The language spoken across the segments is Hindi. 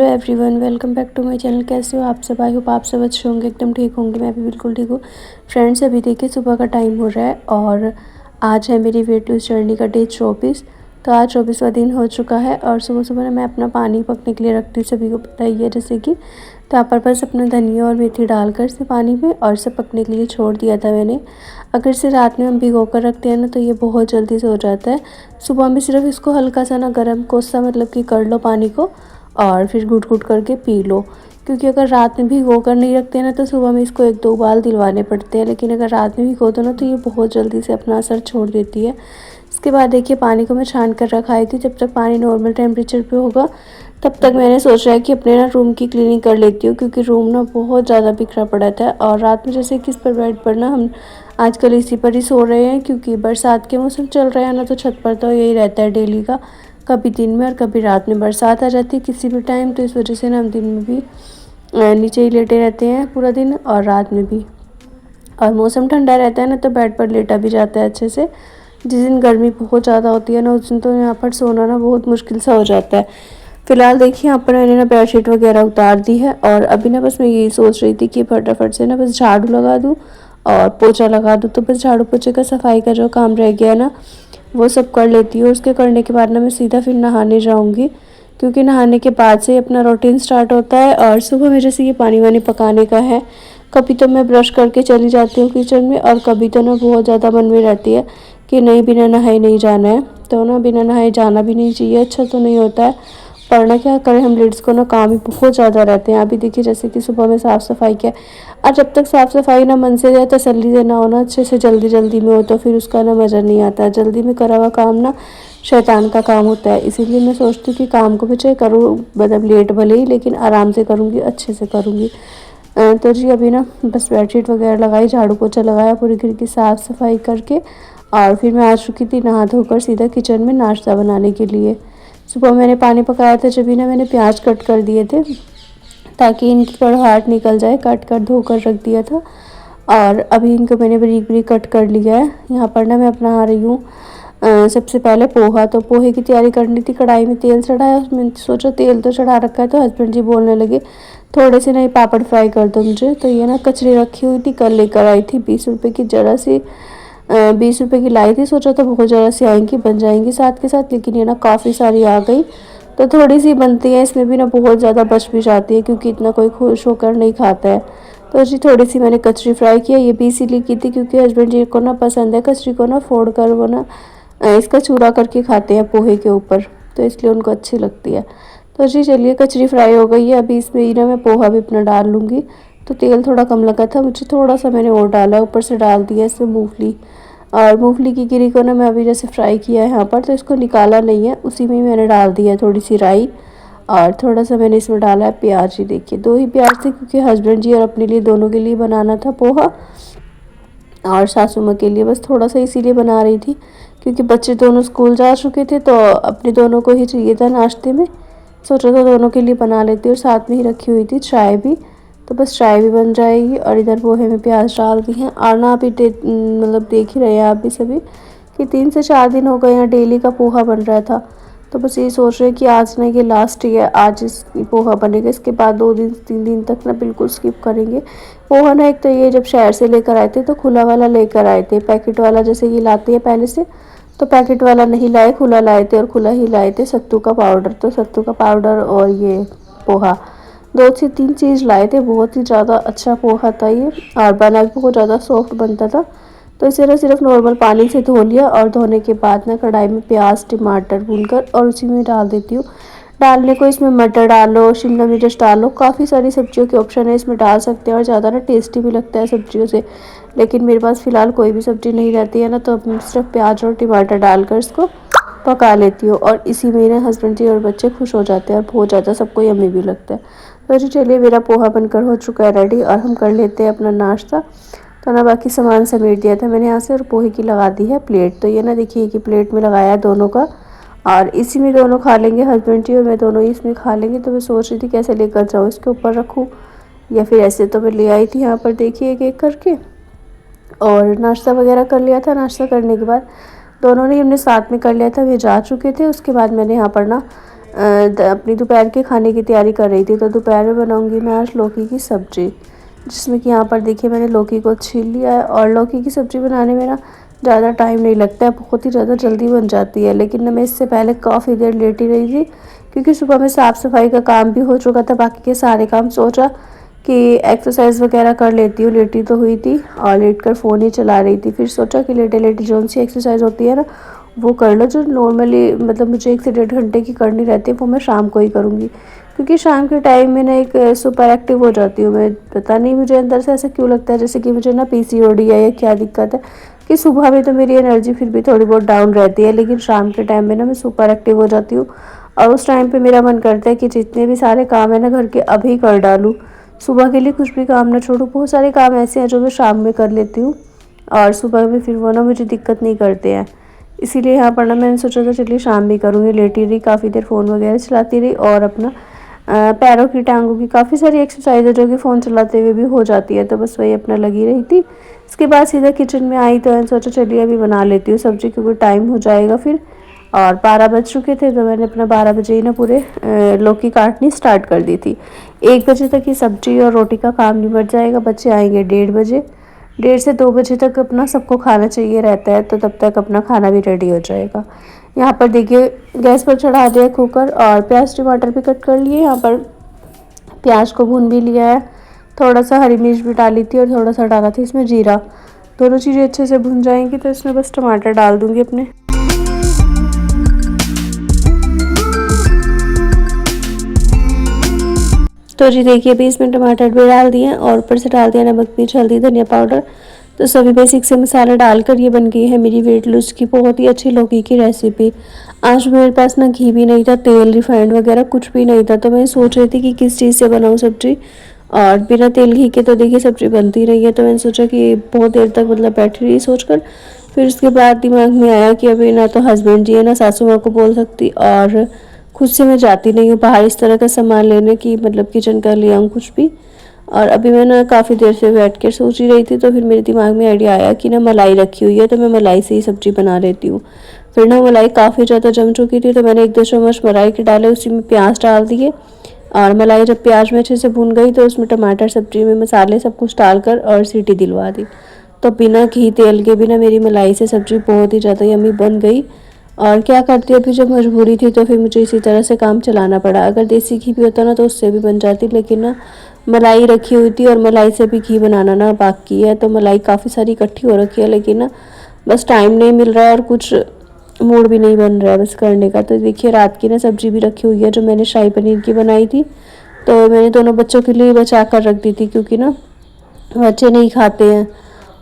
Hello everyone, welcome back to my channel. कैसे हो आप सब? आई होप आप सब अच्छे होंगे, एकदम ठीक होंगे। मैं भी बिल्कुल ठीक हूँ। फ्रेंड्स, अभी देखिए सुबह का टाइम हो रहा है और आज है मेरी वेट लूज जर्नी का डे 24। तो आज 24वां दिन हो चुका है और सुबह सुबह ना मैं अपना पानी पकने के लिए रखती हूँ, सभी को पता ही है। जैसे कि तो यहाँ पर बस अपना धनिया और मेथी डालकर से पानी में और से पकने के लिए छोड़ दिया था मैंने। अगर इसे रात में हम भिगो कर रखते हैं ना तो ये बहुत जल्दी से हो जाता है। सुबह में सिर्फ इसको हल्का सा ना गर्म कोसा मतलब कि कर लो पानी को और फिर घुट घुट करके पी लो। क्योंकि अगर रात में भिगो कर नहीं रखते हैं ना तो सुबह में इसको 1-2 उबाल दिलवाने पड़ते हैं, लेकिन अगर रात में भिगो दो ना तो ये बहुत जल्दी से अपना असर छोड़ देती है। इसके बाद देखिए पानी को मैं छान कर रखाई थी। जब तक पानी नॉर्मल टेम्परेचर पे होगा तब तक मैंने सोचा है कि अपने ना रूम की क्लीनिंग कर लेती हूँ, क्योंकि रूम ना बहुत ज़्यादा बिखरा पड़ा था। और रात में जैसे कि इस पर बेड पर ना हम आजकल इसी पर ही सो रहे हैं, क्योंकि बरसात के मौसम चल रहा है ना, तो छत पर तो यही रहता है डेली का। कभी दिन में और कभी रात में बरसात आ जाती है किसी भी टाइम, तो इस वजह से ना हम दिन में भी नीचे ही लेटे रहते हैं पूरा दिन और रात में भी। और मौसम ठंडा रहता है ना तो बेड पर लेटा भी जाता है अच्छे से। जिस दिन गर्मी बहुत ज़्यादा होती है ना उस दिन तो यहाँ पर सोना ना बहुत मुश्किल सा हो जाता है। फिलहाल देखिए यहाँ पर मैंने ना बेडशीट वगैरह उतार दी है और अभी ना बस मैं यही सोच रही थी कि फटाफट से ना बस झाड़ू लगा दूँ और पोछा लगा दूँ। तो बस झाड़ू पोछे का सफाई का जो काम रह गया ना वो सब कर लेती हूँ। उसके करने के बाद ना मैं सीधा फिर नहाने जाऊँगी, क्योंकि नहाने के बाद से अपना रूटीन स्टार्ट होता है। और सुबह में जैसे ये पानी वानी पकाने का है, कभी तो मैं ब्रश करके चली जाती हूँ किचन में और कभी तो ना बहुत ज़्यादा मन में रहती है कि नहीं बिना नहाए नहीं जाना है। तो ना बिना नहाए जाना भी नहीं चाहिए, अच्छा तो नहीं होता है। पर ना क्या करें, हम लेडीज़ को ना काम ही बहुत ज़्यादा रहते हैं। अभी देखिए जैसे कि सुबह में साफ़ सफाई किया और जब तक साफ़ सफाई ना मन से या तसल्ली से ना हो ना, अच्छे से जल्दी जल्दी में हो, तो फिर उसका ना मज़ा नहीं आता। जल्दी में करा हुआ काम ना शैतान का काम होता है। इसीलिए मैं सोचती हूँ कि काम को भी चाहे करूँ मतलब लेट भले ही, लेकिन आराम से करूँगी, अच्छे से करूँगी। तो जी अभी ना बस बेडशीट वगैरह लगाई, झाड़ू पोछा लगाया, पूरी घर की साफ़ सफाई करके और फिर मैं आ चुकी थी नहा धोकर सीधा किचन में नाश्ता बनाने के लिए। सुबह मैंने पानी पकाया था, जब भी ना मैंने प्याज कट कर दिए थे ताकि इनकी कड़वाहट निकल जाए, काट कर धोकर रख दिया था। और अभी इनको मैंने बारीक बारीक कट कर लिया है। यहाँ पर ना मैं अपना रही हूँ सबसे पहले पोहा। तो पोहे की तैयारी करनी थी। कढ़ाई में तेल चढ़ाया, मैंने सोचा तेल तो चढ़ा रखा है, तो हस्बैंड जी बोलने लगे थोड़े से नहीं पापड़ फ्राई कर दो मुझे। तो ये ना कचरी रखी हुई थी, कल लेकर आई थी 20 रुपये की, जरा सी 20 रुपये की लाई थी। सोचा था बहुत ज़रा सी आएंगी, बन जाएंगी साथ के साथ, लेकिन ये ना काफ़ी सारी आ गई। तो थोड़ी सी बनती है, इसमें भी ना बहुत ज़्यादा बच भी जाती है, क्योंकि इतना कोई खुश होकर नहीं खाता है। तो जी थोड़ी सी मैंने कचरी फ्राई किया। ये भी इसीलिए की थी क्योंकि हस्बैंड जी को ना पसंद है कचरी को ना फोड़ कर वो ना इसका चूरा करके खाते हैं पोहे के ऊपर, तो इसलिए उनको अच्छी लगती है। तो जी चलिए कचरी फ्राई हो गई है। अभी इसमें ही ना मैं पोहा भी अपना डाल लूँगी। तो तेल थोड़ा कम लगा था मुझे, थोड़ा सा मैंने और डाला, ऊपर से डाल दिया इसमें मूंगफली। और मूंगफली की गिरी को ना मैं अभी जैसे फ्राई किया है यहाँ पर, तो इसको निकाला नहीं है, उसी में ही मैंने डाल दिया थोड़ी सी राई और थोड़ा सा मैंने इसमें डाला है प्याज। ही देखिए 2 ही प्याज थे, क्योंकि हस्बैंड जी और अपने लिए दोनों के लिए बनाना था पोहा और सासू माँ के लिए बस थोड़ा सा इसीलिए बना रही थी, क्योंकि बच्चे दोनों स्कूल जा चुके थे तो अपने दोनों को ही चाहिए था नाश्ते में। सोचा था दोनों के लिए बना लेती, और साथ में ही रखी हुई थी चाय भी, तो बस चाय भी बन जाएगी। और इधर पोहे में प्याज डाल दी हैं। और ना अभी मतलब देख ही रहे हैं आप भी सभी कि 3 से 4 दिन हो गए यहाँ डेली का पोहा बन रहा था। तो बस यही सोच रहे हैं कि आज ना ये लास्ट ही है, आज इस पोहा बनेगा, इसके बाद 2 दिन 3 दिन तक ना बिल्कुल स्किप करेंगे पोहा। ना एक तो ये जब शहर से लेकर आए थे तो खुला वाला लेकर आए थे, पैकेट वाला जैसे ये लाते हैं पहले से, तो पैकेट वाला नहीं लाए, खुला लाए थे। और खुला ही लाए थे सत्तू का पाउडर, तो सत्तू का पाउडर और ये पोहा 2 से 3 चीज़ लाए थे। बहुत ही ज़्यादा अच्छा पोहा था ये, और बना भी बहुत ज़्यादा सॉफ्ट बनता था। तो इसे ना सिर्फ नॉर्मल पानी से धो लिया, और धोने के बाद ना कढ़ाई में प्याज टमाटर भूनकर और उसी में डाल देती हूँ। डालने को इसमें मटर डालो, शिमला मिर्च डालो, काफ़ी सारी सब्जियों के ऑप्शन है, इसमें डाल सकते हैं और ज़्यादा ना टेस्टी भी लगता है सब्जियों से। लेकिन मेरे पास फ़िलहाल कोई भी सब्ज़ी नहीं रहती है ना, तो सिर्फ प्याज और टमाटर डालकर इसको पका लेती हूँ। और इसी में ना हस्बैंड जी और बच्चे खुश हो जाते हैं और बहुत ज़्यादा सबको यम्मी भी लगता है। तो जी चलिए मेरा पोहा बनकर हो चुका है रेडी, और हम कर लेते हैं अपना नाश्ता। तो ना बाकी सामान समेट दिया था मैंने यहाँ से, और पोहे की लगा दी है प्लेट। तो ये ना देखिए कि प्लेट में लगाया है दोनों का, और इसी में दोनों खा लेंगे, हस्बैंड जी और मैं दोनों ही इसमें खा लेंगे। तो मैं सोच रही थी कैसे लेकर जाऊँ, इसके ऊपर रखूँ या फिर ऐसे। तो मैं ले आई थी यहाँ पर देखिए एक एक करके, और नाश्ता वगैरह कर लिया था। नाश्ता करने के बाद दोनों ने हमने साथ में कर लिया था, वे जा चुके थे। उसके बाद मैंने यहाँ पर ना अपनी दोपहर के खाने की तैयारी कर रही थी। तो दोपहर में बनाऊंगी मैं आज लौकी की सब्ज़ी, जिसमें कि यहाँ पर देखिए मैंने लौकी को छील लिया है। और लौकी की सब्ज़ी बनाने में ना ज़्यादा टाइम नहीं लगता है, बहुत ही ज़्यादा जल्दी बन जाती है। लेकिन ना मैं इससे पहले काफ़ी देर लेटी रही थी, क्योंकि सुबह में साफ़ सफाई का काम भी हो चुका था, बाकी के सारे काम। सोचा कि एक्सरसाइज वगैरह कर लेती हूँ, लेटी तो हुई थी और लेट कर फ़ोन ही चला रही थी। फिर सोचा कि लेटे लेटे जो सी एक्सरसाइज होती है ना वो कर लो, जो नॉर्मली मतलब मुझे 1 से 1.5 घंटे की करनी रहती है, वो मैं शाम को ही करूँगी। क्योंकि शाम के टाइम में ना एक सुपर एक्टिव हो जाती हूँ मैं, पता नहीं मुझे अंदर से ऐसा क्यों लगता है जैसे कि मुझे ना पीसीओडी है या क्या दिक्कत है, कि सुबह में तो मेरी एनर्जी फिर भी थोड़ी बहुत डाउन रहती है, लेकिन शाम के टाइम में ना मैं सुपर एक्टिव हो जाती हूँ। और उस टाइम पे मेरा मन करता है कि जितने भी सारे काम है ना घर के अभी कर डालूँ, सुबह के लिए कुछ भी काम ना छोड़ूँ। बहुत सारे काम ऐसे हैं जो मैं शाम में कर लेती हूँ और सुबह में फिर वो ना मुझे दिक्कत नहीं करते हैं। इसीलिए यहाँ पर ना मैंने सोचा था चलिए शाम भी करूँगी। लेटी रही काफ़ी देर, फ़ोन वगैरह चलाती रही और अपना पैरों की टांगों की काफ़ी सारी एक्सरसाइज है जो कि फ़ोन चलाते हुए भी हो जाती है, तो बस वही अपना लगी रही थी। इसके बाद सीधा किचन में आई तो मैंने सोचा चलिए अभी बना लेती हूँ सब्ज़ी, क्योंकि टाइम हो जाएगा फिर। और 12 बज चुके थे, तो मैंने अपना 12 बजे ही ना पूरे लौकी काटनी स्टार्ट कर दी थी। 1 बजे तक ये सब्ज़ी और रोटी का काम निपट जाएगा। बच्चे आएंगे 1:30 बजे, 1:30 से 2 बजे तक अपना सबको खाना चाहिए रहता है, तो तब तक अपना खाना भी रेडी हो जाएगा। यहाँ पर देखिए गैस पर चढ़ा दिया कुकर और प्याज टमाटर भी कट कर लिए। यहाँ पर प्याज को भून भी लिया है, थोड़ा सा हरी मिर्च भी डाली थी और थोड़ा सा डाला था इसमें जीरा। दोनों चीज़ें अच्छे से भून जाएंगी तो इसमें बस टमाटर डाल दूँगी अपने। तो जी देखिए अभी इसमें टमाटर भी डाल दिए और ऊपर से डाल दिया नमक, मिर्च, हल्दी, धनिया पाउडर। तो सभी बेसिक से मसाला डालकर ये बन गई है मेरी वेट लूज की बहुत ही अच्छी लौकी की रेसिपी। आज मेरे पास ना घी भी नहीं था, तेल रिफाइंड वगैरह कुछ भी नहीं था, तो मैं सोच रही थी कि किस चीज़ से बनाऊँ सब्जी। और बिना तेल घी के तो देखिए सब्जी बनती रही है, तो मैंने सोचा कि बहुत देर तक मतलब बैठी रही सोच कर। फिर उसके बाद दिमाग में आया कि अभी ना तो हस्बैंड जी है ना सासू माँ को बोल सकती, और खुद से मैं जाती नहीं हूँ बाहर इस तरह का सामान लेने की, मतलब किचन का ले आऊँ कुछ भी। और अभी मैं ना काफ़ी देर से बैठ कर सोच ही रही थी, तो फिर मेरे दिमाग में आइडिया आया कि ना मलाई रखी हुई है, तो मैं मलाई से ही सब्ज़ी बना लेती हूँ। फिर ना मलाई काफ़ी ज़्यादा जम चुकी थी, तो मैंने 1-2 चम्मच मलाई के डाले, उसी में प्याज डाल दिए। और मलाई जब प्याज में अच्छे से भून गई तो उसमें टमाटर, सब्जी में मसाले सब कुछ डालकर और सीटी दिलवा दी। तो बिना घी तेल के भी ना मेरी मलाई से सब्ज़ी बहुत ही ज़्यादा यम्मी बन गई। और क्या करती अभी जब मजबूरी थी तो फिर मुझे इसी तरह से काम चलाना पड़ा। अगर देसी घी भी होता ना तो उससे भी बन जाती, लेकिन ना मलाई रखी हुई थी और मलाई से भी घी बनाना ना बाकी है, तो मलाई काफ़ी सारी इकट्ठी हो रखी है, लेकिन ना बस टाइम नहीं मिल रहा है और कुछ मूड भी नहीं बन रहा है बस करने का। तो देखिए रात की ना सब्जी भी रखी हुई है जो मैंने शाही पनीर की बनाई थी, तो मैंने दोनों बच्चों के लिए बचा कर रख दी थी, क्योंकि ना बच्चे नहीं खाते हैं।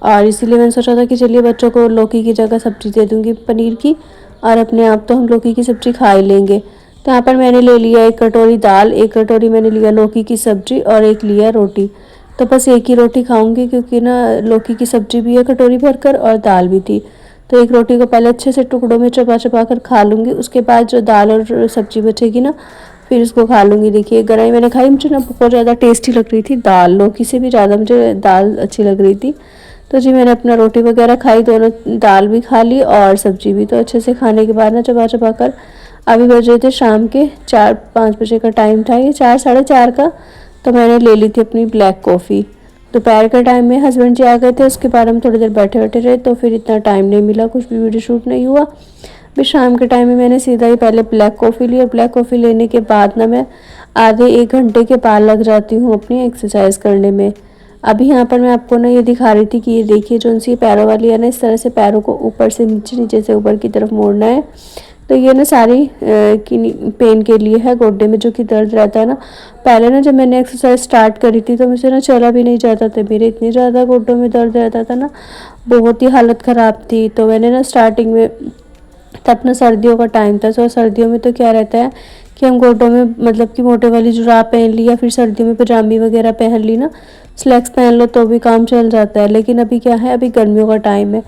और इसीलिए मैंने सोचा था कि चलिए बच्चों को लौकी की जगह सब्जी दे दूँगी पनीर की, और अपने आप तो हम लौकी की सब्ज़ी खा ही लेंगे। तो यहाँ पर मैंने ले लिया 1 कटोरी दाल, 1 कटोरी मैंने लिया लौकी की सब्ज़ी और 1 लिया रोटी। तो बस 1 ही रोटी खाऊंगी, क्योंकि ना लौकी की सब्ज़ी भी है कटोरी भरकर और दाल भी थी। तो 1 रोटी को पहले अच्छे से टुकड़ों में चबा चबा कर खा लूँगी, उसके बाद जो दाल और सब्ज़ी बचेगी ना फिर उसको खा लूँगी। देखिए गरई मैंने खाई, मुझे ना बहुत ज़्यादा टेस्टी लग रही थी दाल, लौकी से भी ज़्यादा मुझे दाल अच्छी लग रही थी। तो जी मैंने अपना रोटी वगैरह खाई, दोनों दाल भी खा ली और सब्जी भी। तो अच्छे से खाने के बाद ना चबा चबा कर अभी बज रहे थे शाम के 4-5 बजे का टाइम था, ये 4 साढ़े 4 का। तो मैंने ले ली थी अपनी ब्लैक कॉफ़ी। दोपहर के टाइम में हस्बैंड जी आ गए थे, उसके बाद हम थोड़ी देर बैठे बैठे रहे, तो फिर इतना टाइम नहीं मिला, कुछ भी वीडियो शूट नहीं हुआ। फिर शाम के टाइम में मैंने सीधा ही पहले ब्लैक कॉफ़ी ली, और ब्लैक कॉफ़ी लेने के बाद ना मैं आधे 1 घंटे के बाद लग जाती हूँ अपनी एक्सरसाइज करने में। अभी यहाँ पर मैं आपको ना ये दिखा रही थी कि ये देखिए जो सी पैरों वाली है ना, इस तरह से पैरों को ऊपर से नीचे, नीचे से ऊपर की तरफ मोड़ना है। तो ये ना सारी पेन के लिए है, गोड्डे में जो कि दर्द रहता है ना। पहले ना जब मैंने एक्सरसाइज स्टार्ट करी थी तो मुझे ना चला भी नहीं जाता था, मेरे इतने ज़्यादा गोड्डों में दर्द रहता था ना, बहुत ही हालत ख़राब थी। तो मैंने ना स्टार्टिंग में, तब ना सर्दियों का टाइम था, तो सर्दियों में तो क्या रहता है कि हम गोड्डों में मतलब कि मोटे वाली जुराब पहन ली, या फिर सर्दियों में पजामी वगैरह पहन ली ना, स्लैक्स पहन लो तो भी काम चल जाता है। लेकिन अभी क्या है, अभी गर्मियों का टाइम है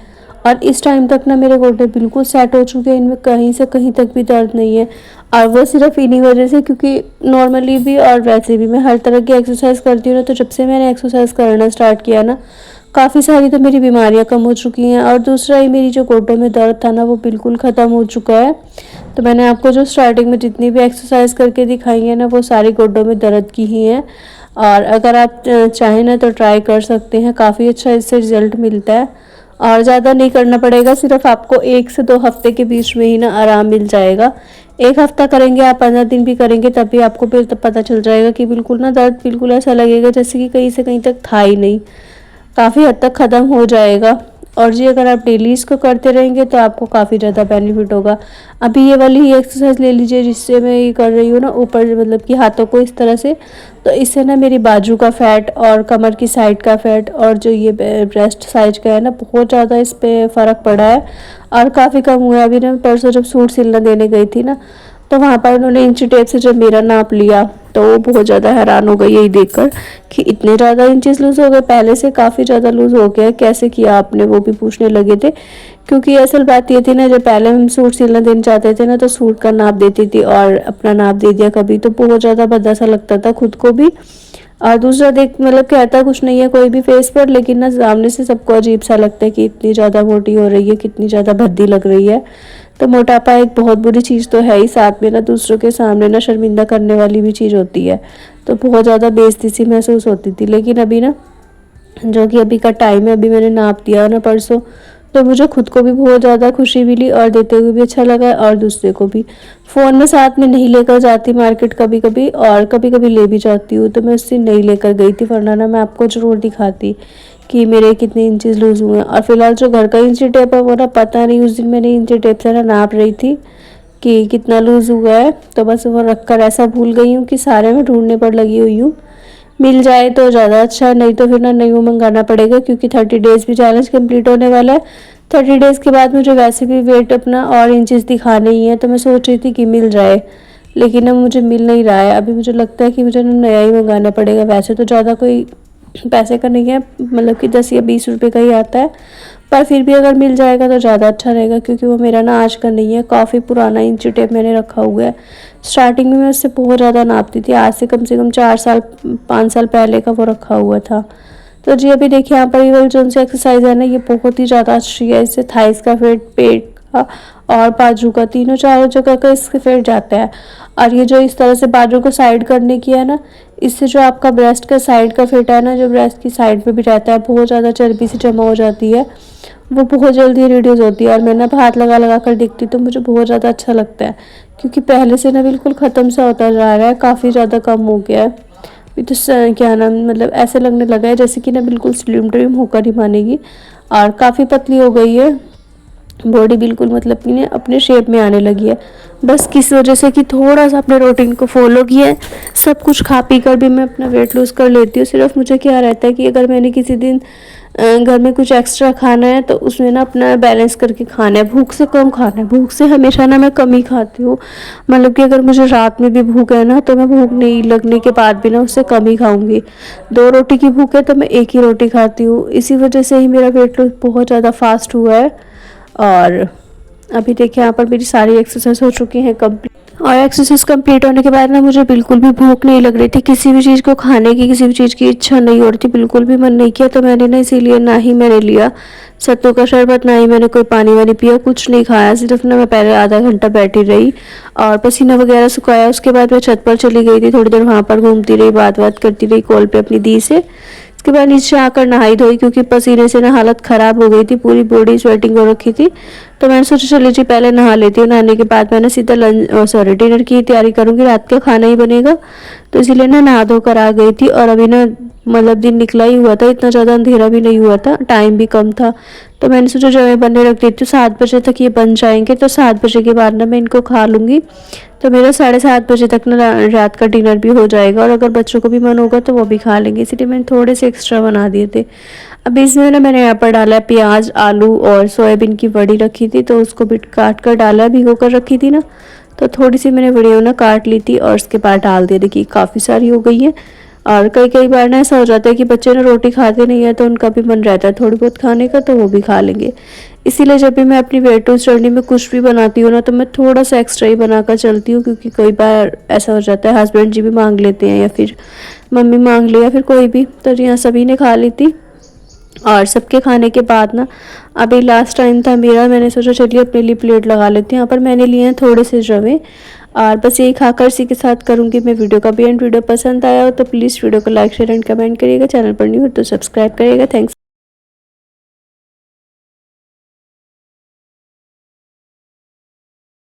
और इस टाइम तक ना मेरे गोड्डे बिल्कुल सेट हो चुके हैं, इनमें कहीं से कहीं तक भी दर्द नहीं है। और वो सिर्फ इन्हीं वजह से, क्योंकि नॉर्मली भी और वैसे भी मैं हर तरह की एक्सरसाइज करती हूँ ना, तो जब से मैंने एक्सरसाइज करना स्टार्ट किया ना, काफ़ी सारी तो मेरी बीमारियां कम हो चुकी हैं, और दूसरा ये मेरी जो घुटनों में दर्द था ना वो बिल्कुल ख़त्म हो चुका है। तो मैंने आपको जो स्टार्टिंग में जितनी भी एक्सरसाइज करके दिखाई है ना वो सारी घुटनों में दर्द की ही हैं, और अगर आप चाहें ना तो ट्राई कर सकते हैं, काफ़ी अच्छा इससे रिज़ल्ट मिलता है। और ज़्यादा नहीं करना पड़ेगा, सिर्फ आपको 1 से 2 हफ्ते के बीच में ही ना आराम मिल जाएगा। 1 हफ्ता करेंगे आप, 15 दिन भी करेंगे तब भी आपको फिर तब पता चल जाएगा कि बिल्कुल ना दर्द बिल्कुल ऐसा लगेगा जैसे कि कहीं से कहीं तक था ही नहीं, काफ़ी हद तक ख़त्म हो जाएगा। और जी अगर आप डेली इसको करते रहेंगे तो आपको काफ़ी ज़्यादा बेनिफिट होगा। अभी ये वाली ही एक्सरसाइज ले लीजिए जिससे मैं ये कर रही हूँ ना, ऊपर मतलब कि हाथों को इस तरह से, तो इससे ना मेरी बाजू का फैट और कमर की साइड का फैट और जो ये ब्रेस्ट साइज का है ना बहुत ज़्यादा इस पर फ़र्क पड़ा है और काफ़ी कम हुआ है। अभी ना परसों जब सूट सिलना देने गई थी ना, तो वहाँ पर उन्होंने इंची टेप से जब मेरा नाप लिया तो वो बहुत ज़्यादा हैरान हो गई यही देखकर कि इतने ज़्यादा इंचेस लूज़ हो गए, पहले से काफ़ी ज़्यादा लूज़ हो गया, कैसे किया आपने, वो भी पूछने लगे थे। क्योंकि असल बात ये थी ना, जब पहले हम सूट सिलना देने जाते थे ना तो सूट का नाप देती थी और अपना नाप दे दिया कभी, तो बहुत ज़्यादा भद्दा सा लगता था खुद को भी, और दूसरा देख मतलब कहता कुछ नहीं है कोई भी फेस पर, लेकिन ना सामने से सबको अजीब सा लगता है कि इतनी ज़्यादा मोटी हो रही है, कितनी ज़्यादा भद्दी लग रही है। तो मोटापा एक बहुत बुरी चीज़ तो है ही, साथ में ना दूसरों के सामने ना शर्मिंदा करने वाली भी चीज़ होती है, तो बहुत ज़्यादा बेइज्जती सी महसूस होती थी। लेकिन अभी ना जो कि अभी का टाइम है, अभी मैंने नाप दिया ना परसों, तो मुझे खुद को भी बहुत ज़्यादा खुशी मिली और देते हुए भी अच्छा लगा, और दूसरे को भी। फ़ोन में साथ में नहीं लेकर जाती मार्केट कभी कभी, और कभी कभी ले भी जाती हूँ, तो मैं उससे नहीं लेकर गई थी, वरना ना मैं आपको ज़रूर दिखाती कि मेरे कितने इंचेस लूज़ हुए हैं। और फिलहाल जो घर का इंची टेप है वो ना पता नहीं, उस दिन मैंने इंची टेप से ना नाप रही थी कि कितना लूज़ हुआ है, तो बस वो रख कर ऐसा भूल गई हूँ कि सारे में ढूंढने पर लगी हुई हूँ। मिल जाए तो ज़्यादा अच्छा, नहीं तो फिर ना न्यू मंगाना पड़ेगा, क्योंकि 30 डेज़ भी चैलेंज कंप्लीट होने वाला है। 30 डेज़ के बाद मुझे वैसे भी वेट अपना और इंचेस दिखाने ही है, तो मैं सोच रही थी कि मिल जाए, लेकिन अब मुझे मिल नहीं रहा है। अभी मुझे लगता है कि मुझे ना नया ही मंगाना पड़ेगा। वैसे तो ज़्यादा कोई पैसे का नहीं है, मतलब कि 10 या 20 रुपये का ही आता है, पर फिर भी अगर मिल जाएगा तो ज़्यादा अच्छा रहेगा, क्योंकि वो मेरा ना आज का नहीं है, काफ़ी पुराना इंची टेप मैंने रखा हुआ है। स्टार्टिंग में मैं उससे बहुत ज़्यादा नापती थी, आज से कम 4 साल 5 साल पहले का वो रखा हुआ था। तो जी अभी देखिए यहाँ पर ये वाली जो सी एक्सरसाइज है ना, ये बहुत ही ज़्यादा अच्छी है। इससे थाइस का फैट, पेट का और बाजू का, तीनों चारों जगह का इसके फैट जाता है। और ये जो इस तरह से बाजू को साइड करने की है ना, इससे जो आपका ब्रेस्ट का साइड का फैट है ना, जो ब्रेस्ट की साइड पे भी रहता है, बहुत ज़्यादा चर्बी सी जमा हो जाती है, वो बहुत जल्दी रिड्यूस होती है। और मैं ना हाथ लगा लगा कर देखती तो मुझे बहुत ज़्यादा अच्छा लगता है, क्योंकि पहले से ना बिल्कुल ख़त्म सा होता जा रहा है, काफ़ी ज़्यादा कम हो गया है। अभी तो क्या नाम, मतलब ऐसे लगने लगा है जैसे कि ना बिल्कुल स्लिम ट्रिम होकर ही मानेगी, और काफ़ी पतली हो गई है बॉडी, बिल्कुल मतलब कि ना अपने शेप में आने लगी है। बस किस वजह से कि थोड़ा सा अपने रूटीन को फॉलो किया है। सब कुछ खा पी कर भी मैं अपना वेट लूज़ कर लेती हूँ। सिर्फ मुझे क्या रहता है कि अगर मैंने किसी दिन घर में कुछ एक्स्ट्रा खाना है तो उसमें ना अपना बैलेंस करके खाना है, भूख से कम खाना है। भूख से हमेशा ना मैं कम ही खाती हूँ, मतलब कि अगर मुझे रात में भी भूख है ना तो मैं भूख नहीं लगने के बाद भी ना उससे कम ही खाऊंगी। 2 रोटी की भूख है तो मैं 1 ही रोटी खाती हूँ। इसी वजह से ही मेरा वेट लॉस बहुत ज़्यादा फास्ट हुआ है। और अभी देखिए यहाँ पर मेरी सारी एक्सरसाइज हो चुकी हैं कंप्लीट, और एक्सरसाइज कंप्लीट होने के बाद ना मुझे बिल्कुल भी भूख नहीं लग रही थी, किसी भी चीज़ को खाने की, किसी भी चीज़ की इच्छा नहीं हो रही थी, बिल्कुल भी मन नहीं किया। तो मैंने ना इसीलिए ना ही मैंने लिया सत्तू का शरबत, ना ही मैंने कोई पानी वानी पिया, कुछ नहीं खाया। सिर्फ ना मैं पहले आधा घंटा बैठी रही और पसीना वगैरह सुखाया। उसके बाद मैं छत पर चली गई थी, थोड़ी देर वहाँ पर घूमती रही, बात करती रही कॉल पे अपनी दी से। उसके बाद नीचे आकर नहाई धोई, क्योंकि पसीने से ना हालत ख़राब हो गई थी, पूरी बॉडी स्वेटिंग हो रखी थी। तो मैंने सोचा चलिए जी पहले नहा लेती हूँ, नहाने के बाद मैंने सीधा डिनर की तैयारी करूँगी, रात का खाना ही बनेगा, तो इसीलिए ना नहा धोकर आ गई थी। और अभी ना मतलब दिन निकला ही हुआ था, इतना ज़्यादा अंधेरा भी नहीं हुआ था, टाइम भी कम था। तो मैंने सोचा जब मैं बनने रख देती हूँ 7 बजे तक ये बन जाएंगे, तो 7 बजे के बाद ना मैं इनको खा लूँगी, तो मेरा 7:30 बजे तक ना रात का डिनर भी हो जाएगा। और अगर बच्चों को भी मन होगा तो वो भी खा लेंगे, इसीलिए मैंने थोड़े से एक्स्ट्रा बना दिए थे। अब इसमें ना मैंने यहाँ पर डाला है प्याज, आलू और सोयाबीन की बड़ी रखी थी, तो उसको भी काट कर डाला, भिगो कर रखी थी ना, तो थोड़ी सी मैंने बड़ी ना काट ली थी और उसके बाद डाल दिया। देखिए काफ़ी सारी हो गई है। और कई कई बार ना ऐसा हो जाता है कि बच्चे ना रोटी खाते नहीं है, तो उनका भी मन रहता है थोड़ी बहुत खाने का, तो वो भी खा लेंगे। इसीलिए जब भी मैं अपनी वेट लॉस जर्नी में कुछ भी बनाती हूँ ना, तो मैं थोड़ा सा एक्स्ट्रा ही बनाकर चलती हूँ, क्योंकि कई बार ऐसा हो जाता है हस्बैंड जी भी मांग लेते हैं, या फिर मम्मी मांग ले, या फिर कोई भी, तो यहाँ सभी ने खा ली थी। और सबके खाने के बाद ना अभी लास्ट टाइम था मेरा, मैंने सोचा चलिए अपने लिए प्लेट लगा लेती हूँ। यहाँ पर मैंने लिए हैं थोड़े से रवे, और बस यही खाकर इसी के साथ करूँगी मैं वीडियो का भी एंड। वीडियो पसंद आया हो तो प्लीज़ वीडियो को लाइक शेयर एंड कमेंट करिएगा। चैनल पर न्यू हो तो सब्सक्राइब करिएगा। थैंक्स।